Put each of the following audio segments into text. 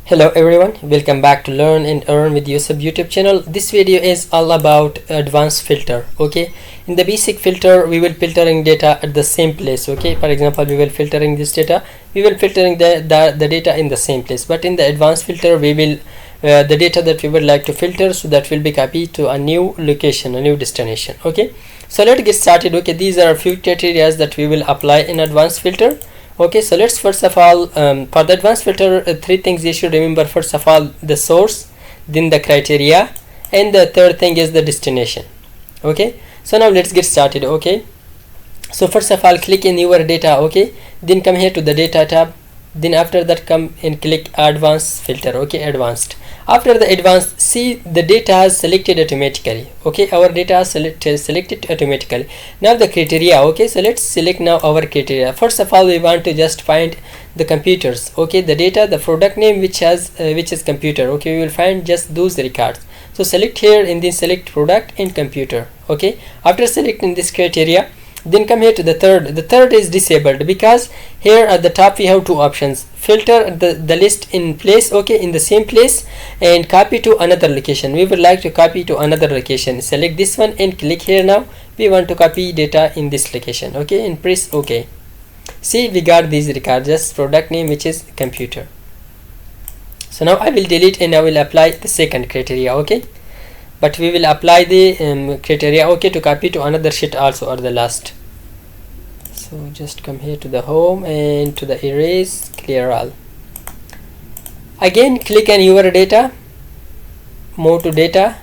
Hello everyone, welcome back to Learn and Earn with Yusuf YouTube channel. This video is all about advanced filter. Okay, in the basic filter we will filtering data at the same place. Okay, for example we will filtering this data, we will filtering the data in the same place, but in the advanced filter we will the data that we would like to filter, so that will be copied to a new location, a new destination. Okay, so let's get started. Okay, these are a few criteria that we will apply in advanced filter. Okay, so let's first of all for the advanced filter, three things you should remember. First of all, the source, then the criteria, and the third thing is the destination. Okay, so now let's get started. Okay, so first of all, click in your data. Okay, then come here to the data tab, then after that come and click advanced filter. Okay, advanced. After the advanced, see the data is selected automatically. Okay, our data is selected automatically. Now the criteria. Okay, so let's select now our criteria. First of all, we want to just find the computers. Okay, the data, the product name which is computer. Okay, we will find just those records. So select here and then select product and computer. Okay, after selecting this criteria, then come here to the third. The third is disabled because here at the top we have two options: filter the list in place, okay, in the same place, and copy to another location. We would like to copy to another location. Select this one and click here. Now we want to copy data in this location. Okay, and press OK. See, we got these records, just product name which is computer. So now I will delete and I will apply the second criteria. Okay, but we will apply the criteria, okay, to copy to another sheet also, or the last. So just come here to the home and to the erase, clear all. Again click on your data, move to data,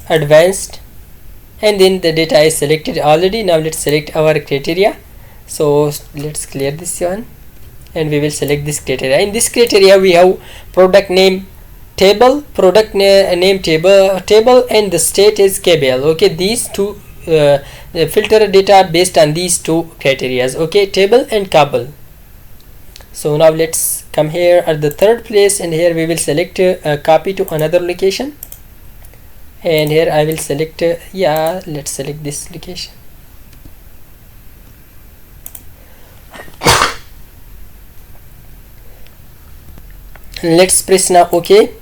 advanced, and then the data is selected already. Now let's select our criteria. So let's clear this one and we will select this criteria. In this criteria we have product name table, product name table, and the state is KBL. Okay, these two filter data based on these two criteria. Okay, table and Kabul. So now let's come here at the third place, and here we will select copy to another location, and here I will select let's select this location. Let's press now OK.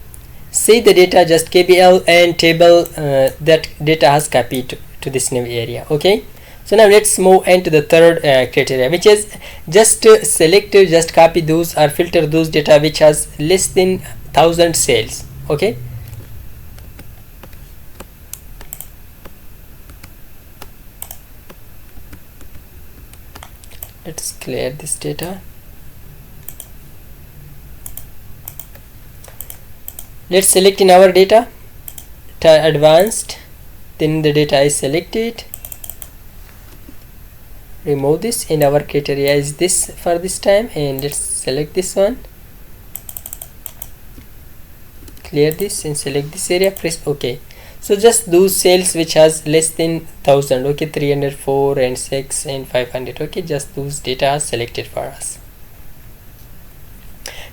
See the data, just KBL and table, that data has copied to this new area. Okay, so now let's move into the third criteria, which is just select, just copy those or filter those data which has less than 1000 cells. Okay, let's clear this data. Let's select in our data advanced, then the data is selected, remove this, and our criteria is this for this time, and let's select this one, clear this and select this area, press OK. So just those cells which has less than 1000, okay, 304 and 6 and 500, okay, just those data are selected for us.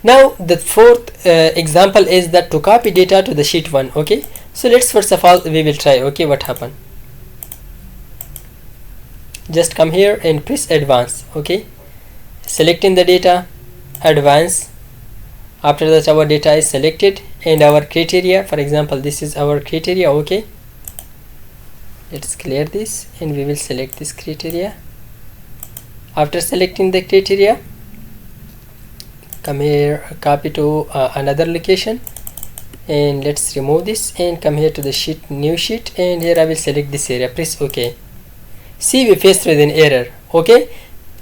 Now the fourth example is that to copy data to the sheet 1. Okay, so let's first of all we will try. Okay, what happened? Just come here and press advance. Okay, selecting the data, advance. After that our data is selected and our criteria, for example this is our criteria. Okay, let's clear this and we will select this criteria. After selecting the criteria, come here, copy to another location, and let's remove this and come here to the sheet, new sheet, and here I will select this area, press OK. See, we faced with an error. Okay,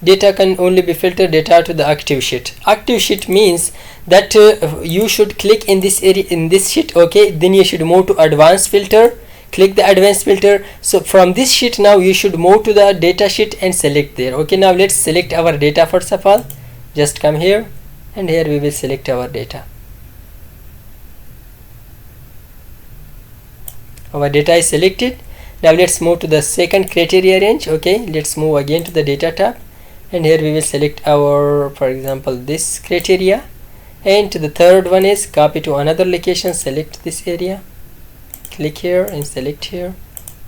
data can only be filtered data to the active sheet. Active sheet means that you should click in this area, in this sheet. Okay, then you should move to advanced filter, click the advanced filter. So from this sheet now you should move to the data sheet and select there. Okay, now let's select our data. First of all, just come here and here we will select our data. Our data is selected. Now let's move to the second criteria range. Okay, let's move again to the data tab, and here we will select our, for example, this criteria, and to the third one is copy to another location, select this area, click here and select here.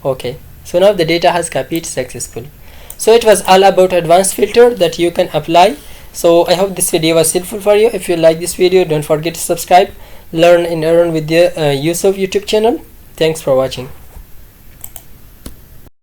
Okay, so now the data has copied successfully. So it was all about advanced filter that you can apply So I hope this video was helpful for you. If you like this video, don't forget to subscribe, learn and earn with the use of YouTube channel. Thanks for watching.